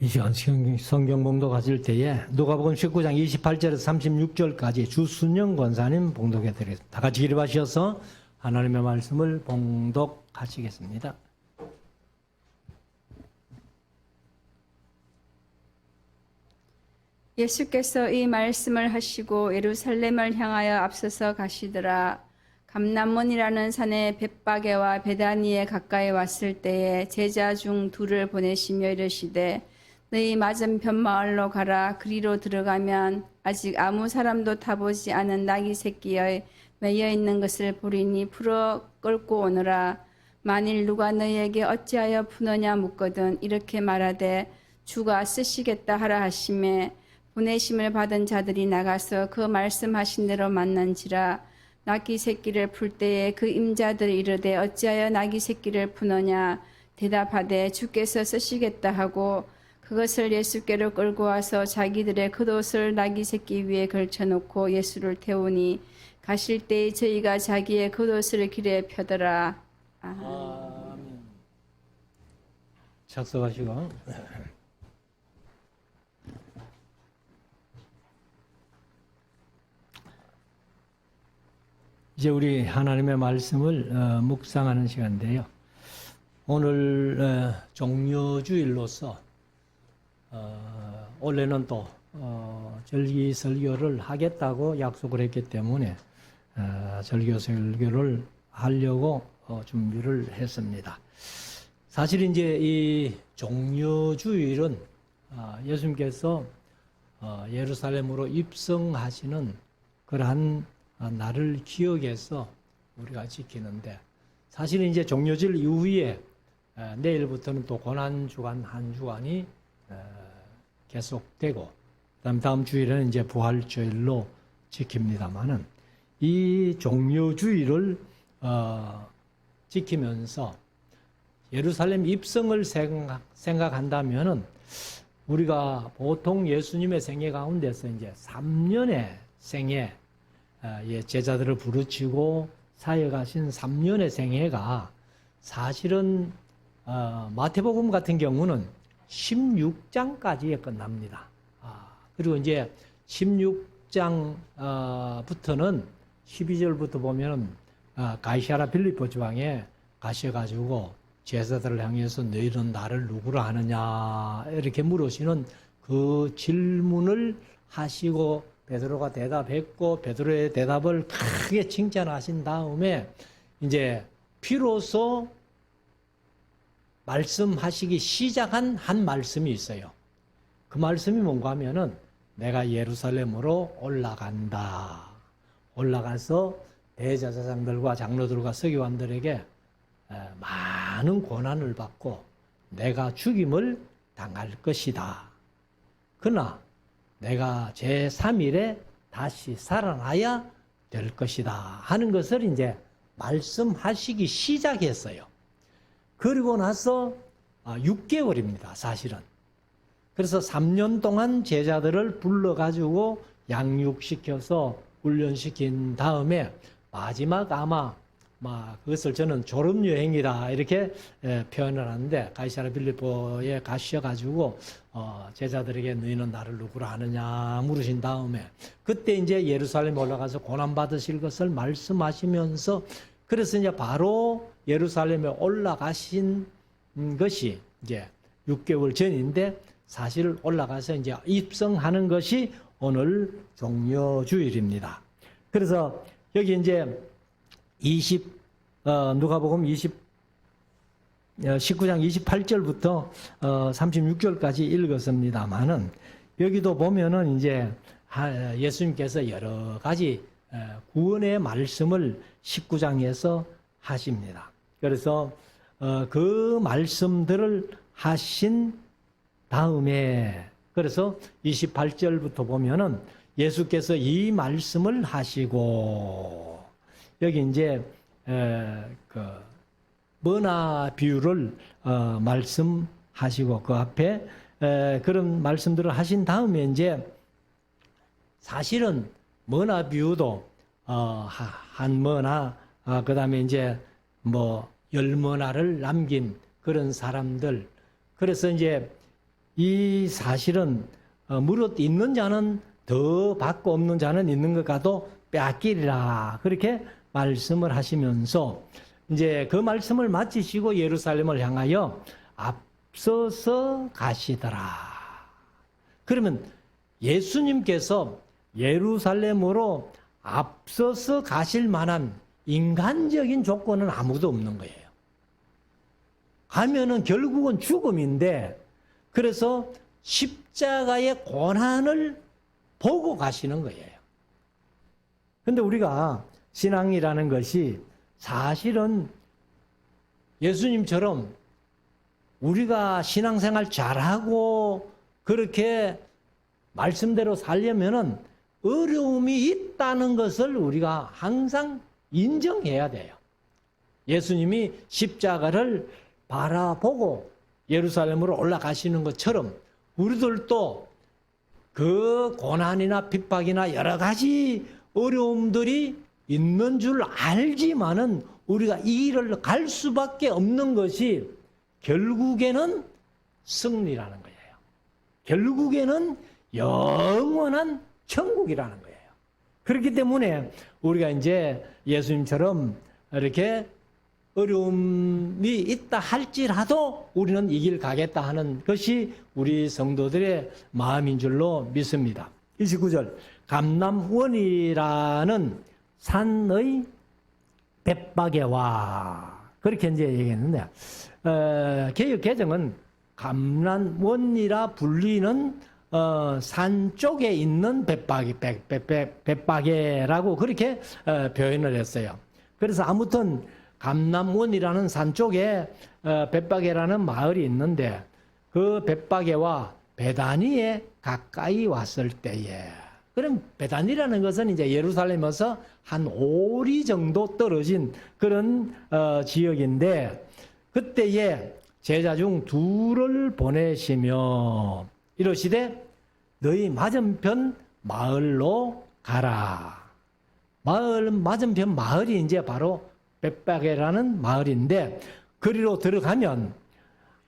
이 시간 성경 봉독 하실 때에 누가복음 19장 28절에서 36절까지 주순영 권사님 봉독해 드리겠습니다. 다 같이 기립하셔서 하나님의 말씀을 봉독하시겠습니다. 예수께서 이 말씀을 하시고 예루살렘을 향하여 앞서서 가시더라. 감람몬이라는 산에 벳바게와 베다니에 가까이 왔을 때에 제자 중 둘을 보내시며 이르시되 너희 맞은편 마을로 가라. 그리로 들어가면 아직 아무 사람도 타보지 않은 나귀 새끼의 매여 있는 것을 보리니 풀어 끌고 오너라. 만일 누가 너희에게 어찌하여 푸느냐 묻거든 이렇게 말하되 주가 쓰시겠다 하라 하시매 보내심을 받은 자들이 나가서 그 말씀하신 대로 만난지라. 나귀 새끼를 풀 때에 그 임자들이 이르되 어찌하여 나귀 새끼를 푸느냐 대답하되 주께서 쓰시겠다 하고 그것을 예수께로 끌고 와서 자기들의 겉옷을 나귀 새끼 위에 걸쳐놓고 예수를 태우니 가실 때에 저희가 자기의 겉옷을 길에 펴더라. 아멘. 작성하시고 이제 우리 하나님의 말씀을 묵상하는 시간인데요. 오늘 종려주일로서 원래는 또 절기 설교를 하겠다고 약속을 했기 때문에 절기 설교를 하려고 준비를 했습니다. 사실 이제 이 종려주일은 예수님께서 예루살렘으로 입성하시는 그러한 날을 기억해서 우리가 지키는데, 사실 이제 종려주일 이후에 내일부터는 또 고난주간 한 주간이 계속되고, 다음 주일에는 이제 부활주일로 지킵니다만은 이 종려주일을 지키면서 예루살렘 입성을 생각한다면은 우리가 보통 예수님의 생애 가운데서 이제 3년의 생애, 제자들을 부르치고 사역하신 3년의 생애가 사실은 마태복음 같은 경우는 16장까지에 끝납니다. 그리고 이제 16장부터는 12절부터 보면은 가이사랴 빌립보 지방에 가셔가지고 제자들을 향해서 너희는 나를 누구라 하느냐 이렇게 물으시는 그 질문을 하시고 베드로가 대답했고 베드로의 대답을 크게 칭찬하신 다음에 이제 비로소 말씀하시기 시작한 한 말씀이 있어요. 그 말씀이 뭔가 하면은 내가 예루살렘으로 올라간다. 올라가서 대제사장들과 장로들과 서기관들에게 많은 고난을 받고 내가 죽임을 당할 것이다. 그러나 내가 제3일에 다시 살아나야 될 것이다 하는 것을 이제 말씀하시기 시작했어요. 그리고 나서 6개월입니다, 사실은. 그래서 3년 동안 제자들을 불러가지고 양육시켜서 훈련시킨 다음에 마지막 아마 그것을 저는 졸업여행이다 이렇게 표현을 하는데, 가이사랴 빌립보에 가셔가지고 제자들에게 너희는 나를 누구라 하느냐 물으신 다음에 그때 이제 예루살렘에 올라가서 고난받으실 것을 말씀하시면서, 그래서 이제 바로 예루살렘에 올라가신 것이 이제 6개월 전인데, 사실 올라가서 이제 입성하는 것이 오늘 종려주일입니다. 그래서 여기 이제 누가복음 19장 28절부터 36절까지 읽었습니다만은, 여기도 보면은 이제 예수님께서 여러 가지 구원의 말씀을 19장에서 하십니다. 그래서 그 말씀들을 하신 다음에, 그래서 28절부터 보면은 예수께서 이 말씀을 하시고, 여기 이제 머나 비유를 말씀하시고 그 앞에 그런 말씀들을 하신 다음에 이제 사실은 머나 비유도 한 머나, 그 다음에 이제 열 머나를 남긴 그런 사람들, 그래서 이제 이 사실은 무릇 있는 자는 더 받고 없는 자는 있는 것 같도 빼앗기리라 그렇게 말씀을 하시면서 이제 그 말씀을 마치시고 예루살렘을 향하여 앞서서 가시더라. 그러면 예수님께서 예루살렘으로 앞서서 가실 만한 인간적인 조건은 아무도 없는 거예요. 가면은 결국은 죽음인데 그래서 십자가의 고난을 보고 가시는 거예요. 근데 우리가 신앙이라는 것이 사실은 예수님처럼 우리가 신앙생활 잘하고 그렇게 말씀대로 살려면은 어려움이 있다는 것을 우리가 항상 인정해야 돼요. 예수님이 십자가를 바라보고 예루살렘으로 올라가시는 것처럼 우리들도 그 고난이나 핍박이나 여러 가지 어려움들이 있는 줄 알지만은 우리가 이 길을 갈 수밖에 없는 것이 결국에는 승리라는 거예요. 결국에는 영원한 천국이라는 거예요. 그렇기 때문에 우리가 이제 예수님처럼 이렇게 어려움이 있다 할지라도 우리는 이 길 가겠다 하는 것이 우리 성도들의 마음인 줄로 믿습니다. 29절 감람원이라는 산의 벳바게와 그렇게 이제 얘기했는데 개역 개정은 감람원이라 불리는 산 쪽에 있는 벳바게라고 그렇게 표현을 했어요. 그래서 아무튼 감람원이라는 산 쪽에 벳바게라는 마을이 있는데 그 벳바게와 베다니에 가까이 왔을 때에 그럼 베다니라는 것은 이제 예루살렘에서 한 5리 정도 떨어진 그런 지역인데 그때에 제자 중 둘을 보내시며 이러시되 너희 맞은편 마을로 가라. 맞은편 마을이 이제 바로 벳바게라는 마을인데 그리로 들어가면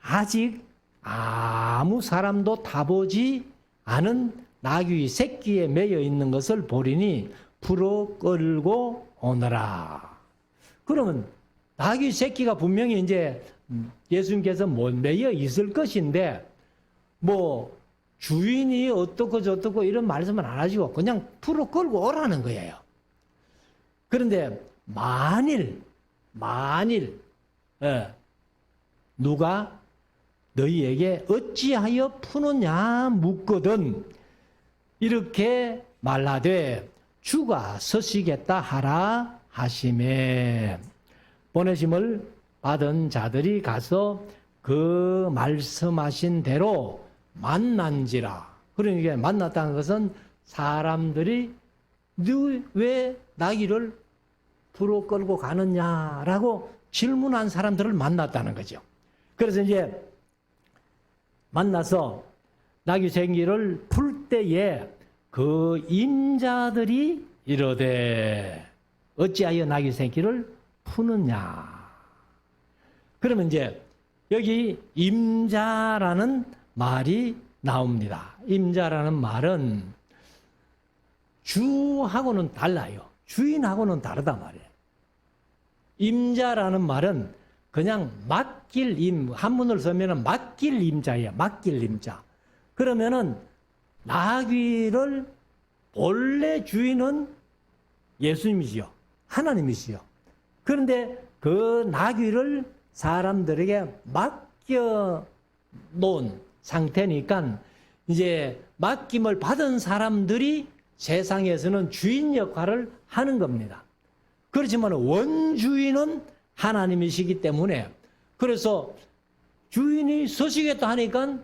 아직 아무 사람도 타보지 않은 나귀 새끼에 매여 있는 것을 보리니 풀어 끌고 오너라. 그러면 나귀 새끼가 분명히 이제 예수님께서 못 매여 있을 것인데 뭐 주인이 어떻고 저떻고 이런 말씀은 안 하시고 그냥 풀어 끌고 오라는 거예요. 그런데 만일 누가 너희에게 어찌하여 푸느냐 묻거든 이렇게 말하되 주가 서시겠다 하라 하시매 보내심을 받은 자들이 가서 그 말씀하신 대로 만난지라. 그러니까 만났다는 것은 사람들이 너 왜 나귀를 풀어 끌고 가느냐라고 질문한 사람들을 만났다는 거죠. 그래서 이제 만나서 나귀 새끼를 풀 때에 그 임자들이 이르되 어찌하여 나귀 새끼를 푸느냐. 그러면 이제 여기 임자라는 말이 나옵니다. 임자라는 말은 주하고는 달라요. 주인하고는 다르단 말이에요. 임자라는 말은 그냥 맡길 임, 한문을 쓰면 맡길 임자예요. 맡길 임자. 그러면은 나귀를 본래 주인은 예수님이시요. 하나님이시요. 그런데 그 나귀를 사람들에게 맡겨 놓은 상태니까 이제 맡김을 받은 사람들이 세상에서는 주인 역할을 하는 겁니다. 그렇지만 원주인은 하나님이시기 때문에 그래서 주인이 서시겠다 하니까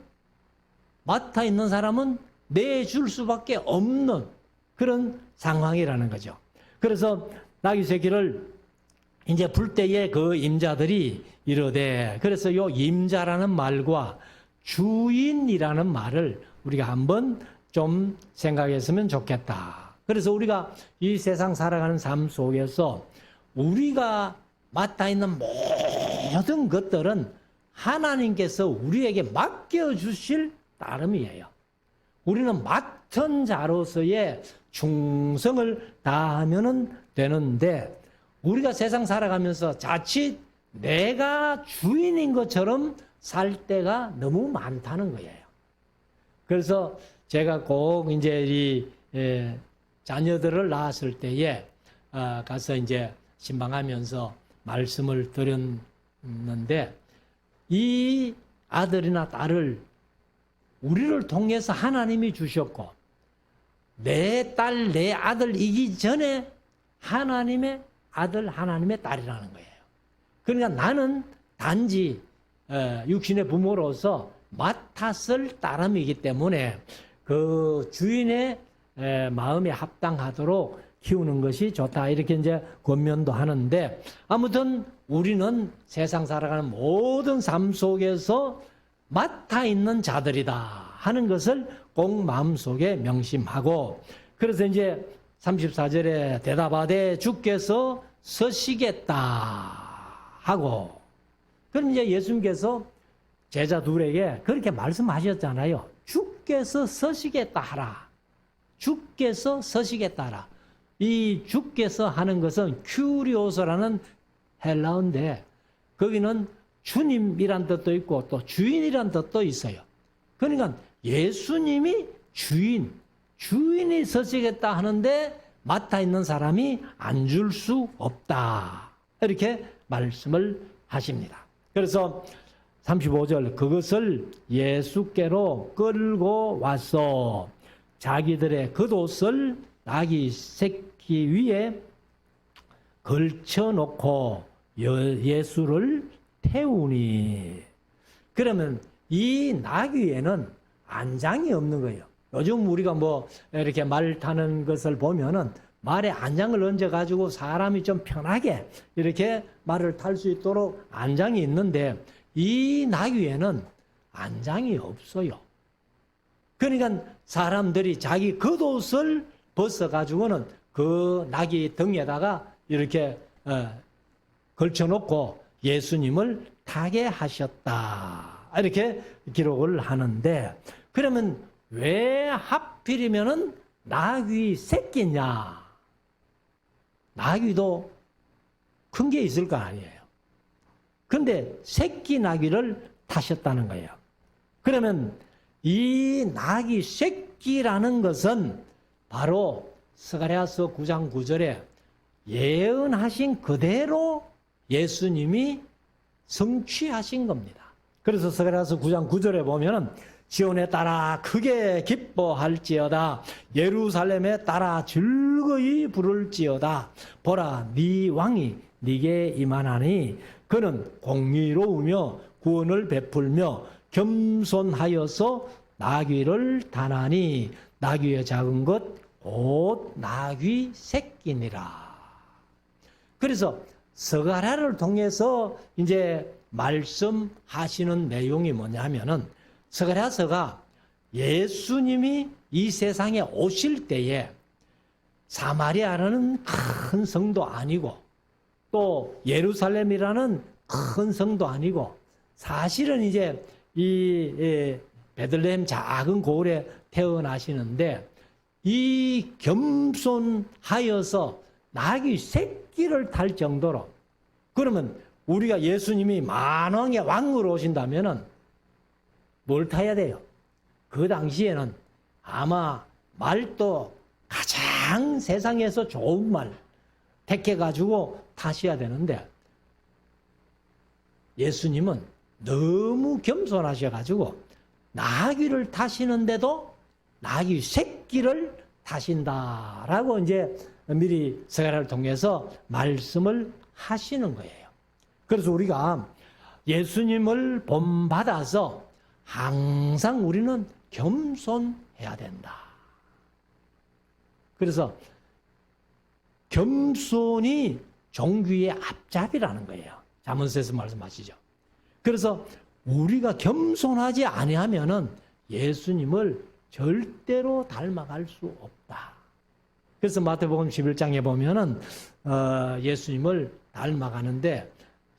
맡아 있는 사람은 내줄 수밖에 없는 그런 상황이라는 거죠. 그래서 나귀 새끼를 이제 불 때에 그 임자들이 이르되 그래서 요 임자라는 말과 주인이라는 말을 우리가 한번 좀 생각했으면 좋겠다. 그래서 우리가 이 세상 살아가는 삶 속에서 우리가 맡아 있는 모든 것들은 하나님께서 우리에게 맡겨주실 따름이에요. 우리는 맡은 자로서의 충성을 다하면 되는데 우리가 세상 살아가면서 자칫 내가 주인인 것처럼 살 때가 너무 많다는 거예요. 그래서 제가 꼭 이제 이 자녀들을 낳았을 때에 가서 이제 신방하면서 말씀을 드렸는데 이 아들이나 딸을 우리를 통해서 하나님이 주셨고 내 딸, 내 아들이기 전에 하나님의 아들, 하나님의 딸이라는 거예요. 그러니까 나는 단지 육신의 부모로서 맡았을 따름이기 때문에 그 주인의 마음에 합당하도록 키우는 것이 좋다. 이렇게 이제 권면도 하는데 아무튼 우리는 세상 살아가는 모든 삶 속에서 맡아 있는 자들이다 하는 것을 꼭 마음속에 명심하고 그래서 이제 34절에 대답하되 주께서 서시겠다 하고 그럼 이제 예수님께서 제자 둘에게 그렇게 말씀하셨잖아요. 주께서 서시겠다 하라. 주께서 서시겠다 하라. 이 주께서 하는 것은 큐리오스라는 헬라어인데 거기는 주님이란 뜻도 있고 또 주인이란 뜻도 있어요. 그러니까 예수님이 주인이 서시겠다 하는데 맡아 있는 사람이 앉을 수 없다. 이렇게 말씀을 하십니다. 그래서 35절 그것을 예수께로 끌고 와서 자기들의 겉옷을 아기 새끼 위에 걸쳐놓고 예수를 태우니 그러면 이 나귀에는 안장이 없는 거예요. 요즘 우리가 뭐 이렇게 말 타는 것을 보면은 말에 안장을 얹어가지고 사람이 좀 편하게 이렇게 말을 탈 수 있도록 안장이 있는데 이 나귀에는 안장이 없어요. 그러니까 사람들이 자기 겉옷을 벗어가지고는 그 나귀 등에다가 이렇게 걸쳐놓고 예수님을 타게 하셨다. 이렇게 기록을 하는데 그러면 왜 하필이면은 나귀 새끼냐? 나귀도 큰 게 있을 거 아니에요. 근데 새끼 나귀를 타셨다는 거예요. 그러면 이 나귀 새끼라는 것은 바로 스가랴서 9장 9절에 예언하신 그대로 예수님이 성취하신 겁니다. 그래서 스가랴서 9장 9절에 보면은 지온에 따라 크게 기뻐할지어다 예루살렘에 따라 즐거이 부를지어다 보라 네 왕이 네게 임하나니 그는 공의로우며 구원을 베풀며 겸손하여서 나귀를 다나니 나귀의 작은 것 곧 나귀 새끼니라. 그래서 스가랴를 통해서 이제 말씀하시는 내용이 뭐냐면은 스가랴서가 예수님이 이 세상에 오실 때에 사마리아라는 큰 성도 아니고 또 예루살렘이라는 큰 성도 아니고 사실은 이제 이 베들레헴 작은 고을에 태어나시는데 이 겸손하여서 나귀 새끼를 탈 정도로 그러면 우리가 예수님이 만왕의 왕으로 오신다면은 뭘 타야 돼요? 그 당시에는 아마 말도 가장 세상에서 좋은 말 택해가지고 타셔야 되는데 예수님은 너무 겸손하셔가지고 나귀를 타시는데도 나귀 새끼를 타신다라고 이제 미리 스가랴를 통해서 말씀을 하시는 거예요. 그래서 우리가 예수님을 본받아서 항상 우리는 겸손해야 된다. 그래서 겸손이 종귀의 앞잡이라는 거예요. 잠언서에서 말씀하시죠. 그래서 우리가 겸손하지 아니하면은 예수님을 절대로 닮아갈 수 없다. 그래서 마태복음 11장에 보면은 예수님을 닮아가는데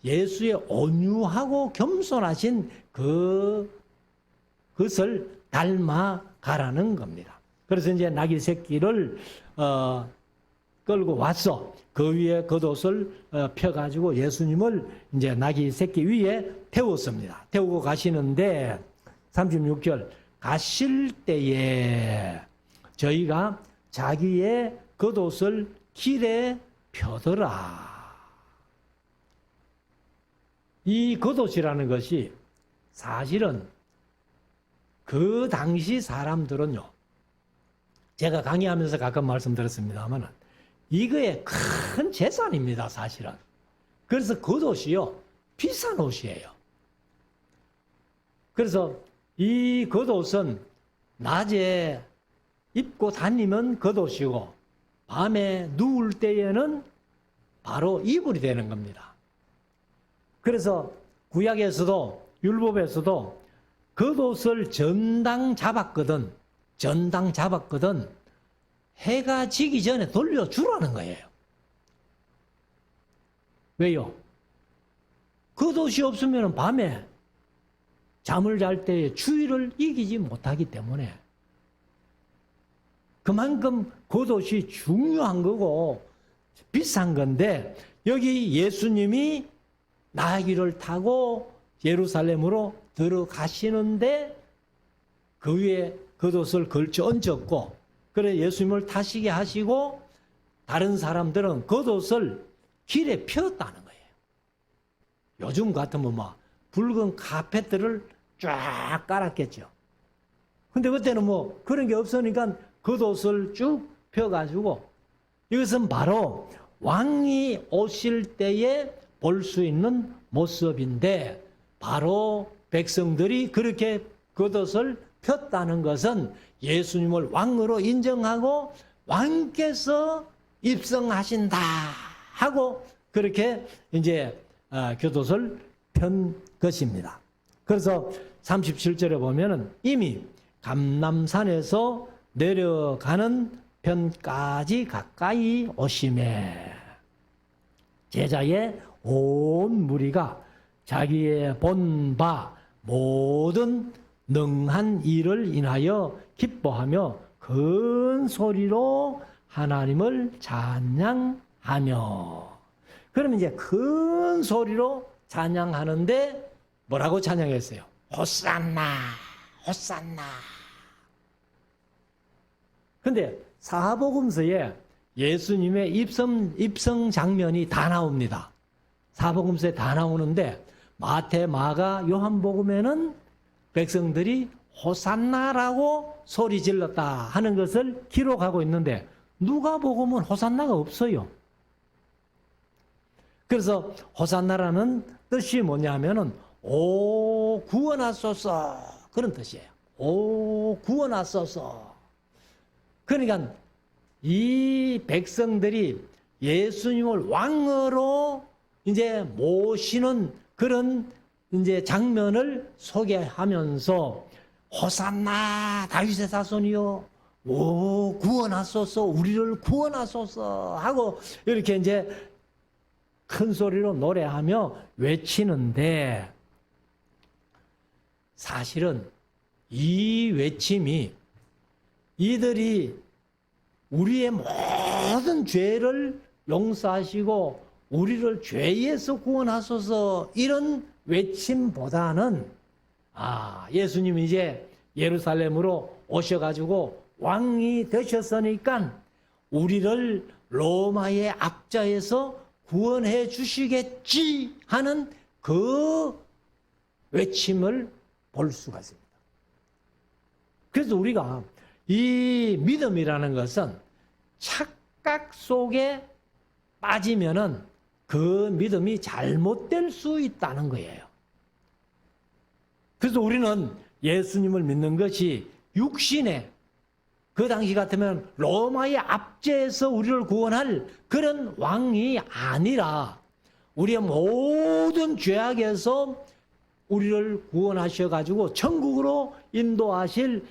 예수의 온유하고 겸손하신 그것을 닮아가라는 겁니다. 그래서 이제 나귀 새끼를 끌고 왔어. 그 위에 겉옷을 펴가지고 예수님을 이제 나귀 새끼 위에 태웠습니다. 태우고 가시는데 36절 가실 때에 저희가 자기의 겉옷을 길에 펴더라. 이 겉옷이라는 것이 사실은 그 당시 사람들은요, 제가 강의하면서 가끔 말씀드렸습니다만 이거의 큰 재산입니다, 사실은. 그래서 겉옷이요, 비싼 옷이에요. 그래서 이 겉옷은 낮에 입고 다니면 겉옷이고 밤에 누울 때에는 바로 이불이 되는 겁니다. 그래서 구약에서도 율법에서도 겉옷을 전당 잡았거든. 해가 지기 전에 돌려주라는 거예요. 왜요? 겉옷이 없으면 밤에 잠을 잘 때에 추위를 이기지 못하기 때문에 그만큼 겉옷이 중요한 거고 비싼 건데 여기 예수님이 나귀를 타고 예루살렘으로 들어가시는데 그 위에 겉옷을 걸쳐 얹었고 그래 예수님을 타시게 하시고 다른 사람들은 겉옷을 길에 폈다는 거예요. 요즘 같으면 막 붉은 카펫들을 쫙 깔았겠죠. 근데 그때는 뭐 그런 게 없으니까 겉옷을 쭉 펴가지고 이것은 바로 왕이 오실 때에 볼 수 있는 모습인데 바로 백성들이 그렇게 겉옷을 폈다는 것은 예수님을 왕으로 인정하고 왕께서 입성하신다 하고 그렇게 이제 겉옷을 편 것입니다. 그래서 37절에 보면은 이미 감람산에서 내려가는 편까지 가까이 오심에 제자의 온 무리가 자기의 본 바 모든 능한 일을 인하여 기뻐하며 큰 소리로 하나님을 찬양하며 그러면 이제 큰 소리로 찬양하는데 뭐라고 찬양했어요? 호산나 호산나. 근데 사복음서에 예수님의 입성 장면이 다 나옵니다. 사복음서에 다 나오는데 마태, 마가, 요한복음에는 백성들이 호산나라고 소리 질렀다 하는 것을 기록하고 있는데 누가복음은 호산나가 없어요. 그래서 호산나라는 뜻이 뭐냐면은 오 구원하소서 그런 뜻이에요. 오 구원하소서. 그러니까 이 백성들이 예수님을 왕으로 이제 모시는 그런 이제 장면을 소개하면서 호산나 다윗의 자손이요 오 구원하소서 우리를 구원하소서 하고 이렇게 이제 큰 소리로 노래하며 외치는데 사실은 이 외침이 이들이 우리의 모든 죄를 용서하시고 우리를 죄에서 구원하소서 이런 외침보다는 예수님이 이제 예루살렘으로 오셔가지고 왕이 되셨으니까 우리를 로마의 압자에서 구원해 주시겠지 하는 그 외침을 볼 수가 있습니다. 그래서 우리가 이 믿음이라는 것은 착각 속에 빠지면은 그 믿음이 잘못될 수 있다는 거예요. 그래서 우리는 예수님을 믿는 것이 육신의 그 당시 같으면 로마의 압제에서 우리를 구원할 그런 왕이 아니라 우리의 모든 죄악에서 우리를 구원하셔가지고 천국으로 인도하실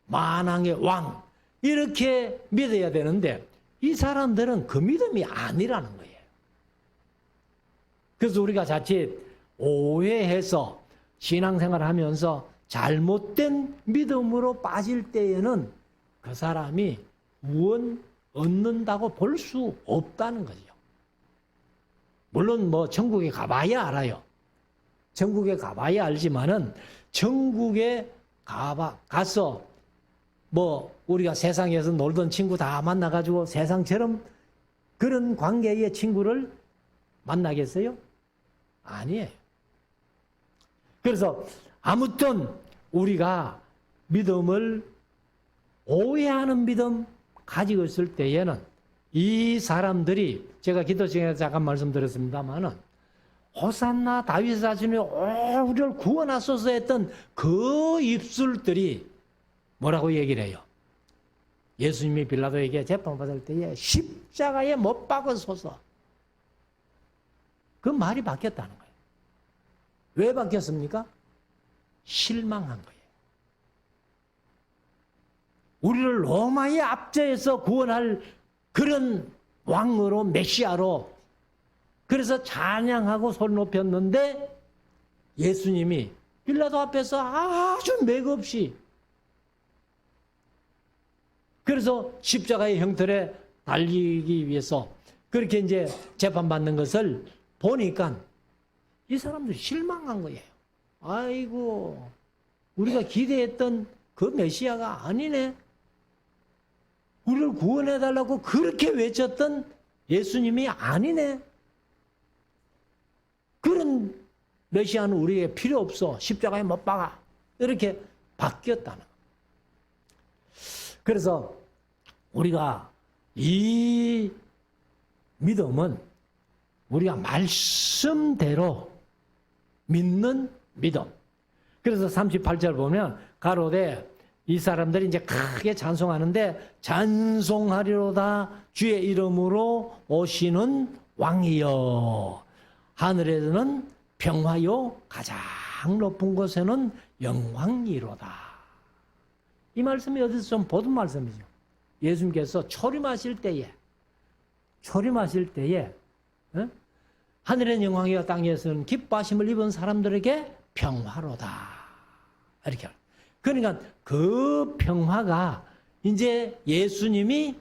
만왕의 왕 이렇게 믿어야 되는데 이 사람들은 그 믿음이 아니라는 거예요. 그래서 우리가 자칫 오해해서 신앙생활을 하면서 잘못된 믿음으로 빠질 때에는 그 사람이 구원 얻는다고 볼 수 없다는 거죠. 물론 뭐 천국에 가봐야 알아요. 천국에 가봐야 알지만은 천국에 가서 뭐 우리가 세상에서 놀던 친구 다 만나가지고 세상처럼 그런 관계의 친구를 만나겠어요? 아니에요. 그래서 아무튼 우리가 믿음을 오해하는 믿음 가지고 있을 때에는 이 사람들이 제가 기도 중에 잠깐 말씀드렸습니다만은 호산나 다윗의 자손이 우리를 구원하소서 했던 그 입술들이 뭐라고 얘기를 해요? 예수님이 빌라도에게 재판받을 때에 십자가에 못 박으소서. 그 말이 바뀌었다는 거예요. 왜 바뀌었습니까? 실망한 거예요. 우리를 로마의 압제에서 구원할 그런 왕으로 메시아로 그래서 찬양하고 손 높였는데 예수님이 빌라도 앞에서 아주 맥없이 그래서 십자가의 형틀에 달리기 위해서 그렇게 이제 재판받는 것을 보니까 이 사람들이 실망한 거예요. 아이고, 우리가 기대했던 그 메시아가 아니네. 우리를 구원해달라고 그렇게 외쳤던 예수님이 아니네. 그런 메시아는 우리에게 필요 없어. 십자가에 못 박아. 이렇게 바뀌었다는 거예요. 그래서 우리가 이 믿음은 우리가 말씀대로 믿는 믿음. 그래서 38절 보면 가로되 이 사람들이 이제 크게 찬송하는데 찬송하리로다 주의 이름으로 오시는 왕이여 하늘에는 평화요 가장 높은 곳에는 영광이로다. 이 말씀이 어디서 좀 보던 말씀이죠. 예수님께서 초림하실 때에 하늘의 영광이여 땅에서는 기뻐하심을 입은 사람들에게 평화로다. 이렇게. 그러니까 그 평화가 이제 예수님이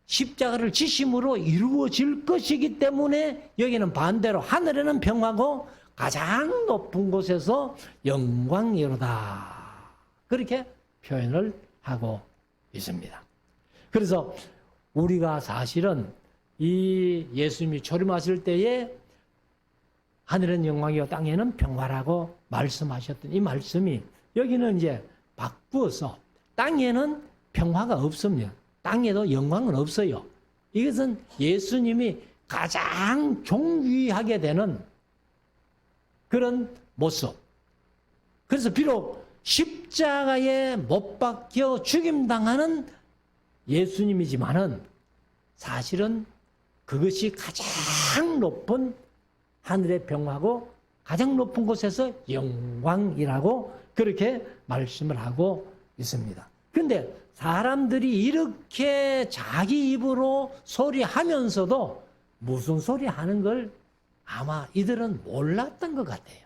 십자가를 지심으로 이루어질 것이기 때문에 여기는 반대로 하늘에는 평화고 가장 높은 곳에서 영광이로다. 그렇게 표현을 하고 있습니다. 그래서 우리가 사실은 이 예수님이 초림하실 때에 하늘은 영광이요 땅에는 평화라고 말씀하셨던 이 말씀이 여기는 이제 바꾸어서 땅에는 평화가 없습니다. 땅에도 영광은 없어요. 이것은 예수님이 가장 존귀하게 되는 그런 모습. 그래서 비록 십자가에 못 박혀 죽임당하는 예수님이지만은 사실은 그것이 가장 높은 하늘의 평화고 가장 높은 곳에서 영광이라고 그렇게 말씀을 하고 있습니다. 그런데 사람들이 이렇게 자기 입으로 소리하면서도 무슨 소리 하는 걸 아마 이들은 몰랐던 것 같아요.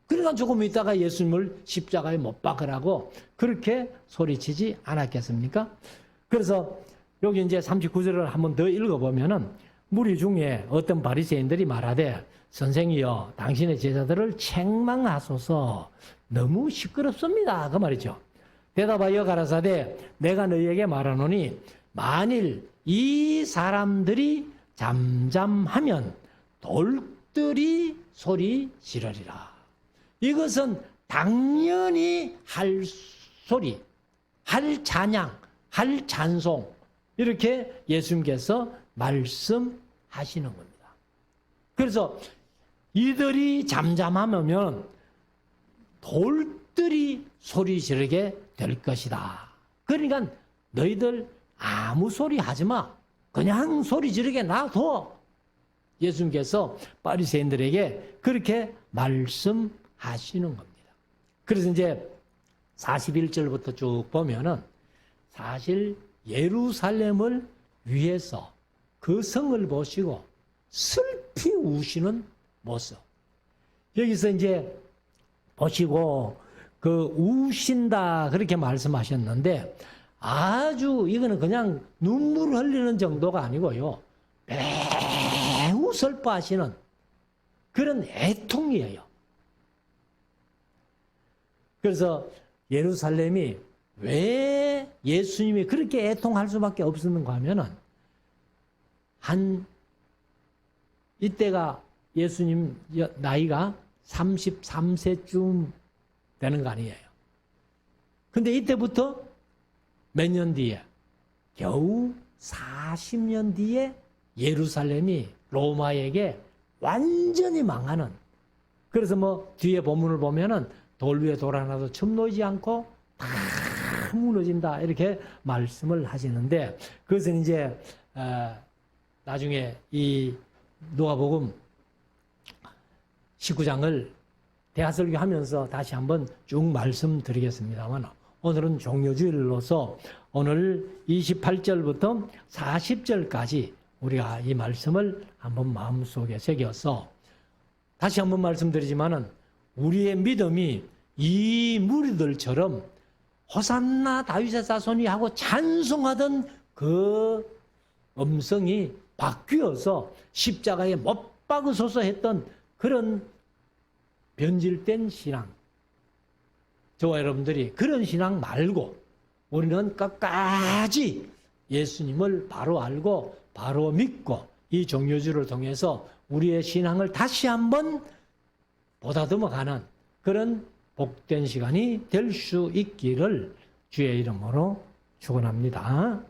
그러니까 조금 있다가 예수님을 십자가에 못 박으라고 그렇게 소리치지 않았겠습니까? 그래서 여기 이제 39절을 한번 더 읽어보면은 무리 중에 어떤 바리새인들이 말하되 선생이여 당신의 제자들을 책망하소서 너무 시끄럽습니다. 그 말이죠. 대답하여 가라사대 내가 너희에게 말하노니 만일 이 사람들이 잠잠하면 돌들이 소리 지르리라. 이것은 당연히 할 소리, 할 찬양, 할 찬송 이렇게 예수님께서 말씀하시는 겁니다. 그래서 이들이 잠잠하면 돌들이 소리 지르게 될 것이다. 그러니까 너희들 아무 소리 하지 마. 그냥 소리 지르게 놔둬. 예수님께서 바리새인들에게 그렇게 말씀하시는 겁니다. 그래서 이제 41절부터 쭉 보면은 사실 예루살렘을 위해서 그 성을 보시고 슬피 우시는 모습. 여기서 이제 보시고 그 우신다 그렇게 말씀하셨는데 아주 이거는 그냥 눈물 흘리는 정도가 아니고요. 매우 슬퍼하시는 그런 애통이에요. 그래서 예루살렘이 왜 예수님이 그렇게 애통할 수밖에 없었는가 하면은 이때가 예수님 나이가 33세쯤 되는 거 아니에요. 근데 이때부터 몇 년 뒤에 겨우 40년 뒤에 예루살렘이 로마에게 완전히 망하는, 그래서 뭐 뒤에 본문을 보면은 돌 위에 돌 하나도 첨 놓이지 않고 다 무너진다 이렇게 말씀을 하시는데, 그것은 이제 나중에 이 누가복음 19장을 대하설교하면서 다시 한번 쭉 말씀드리겠습니다만, 오늘은 종료주일로서 오늘 28절부터 40절까지 우리가 이 말씀을 한번 마음속에 새겨서 다시 한번 말씀드리지만은 우리의 믿음이 이 무리들처럼 호산나 다윗의 자손이 하고 찬송하던 그 음성이 바뀌어서 십자가에 못 박으소서 했던 그런 변질된 신앙, 저와 여러분들이 그런 신앙 말고 우리는 끝까지 예수님을 바로 알고 바로 믿고 이 종료주를 통해서 우리의 신앙을 다시 한번 보다듬어가는 그런 복된 시간이 될 수 있기를 주의 이름으로 축원합니다.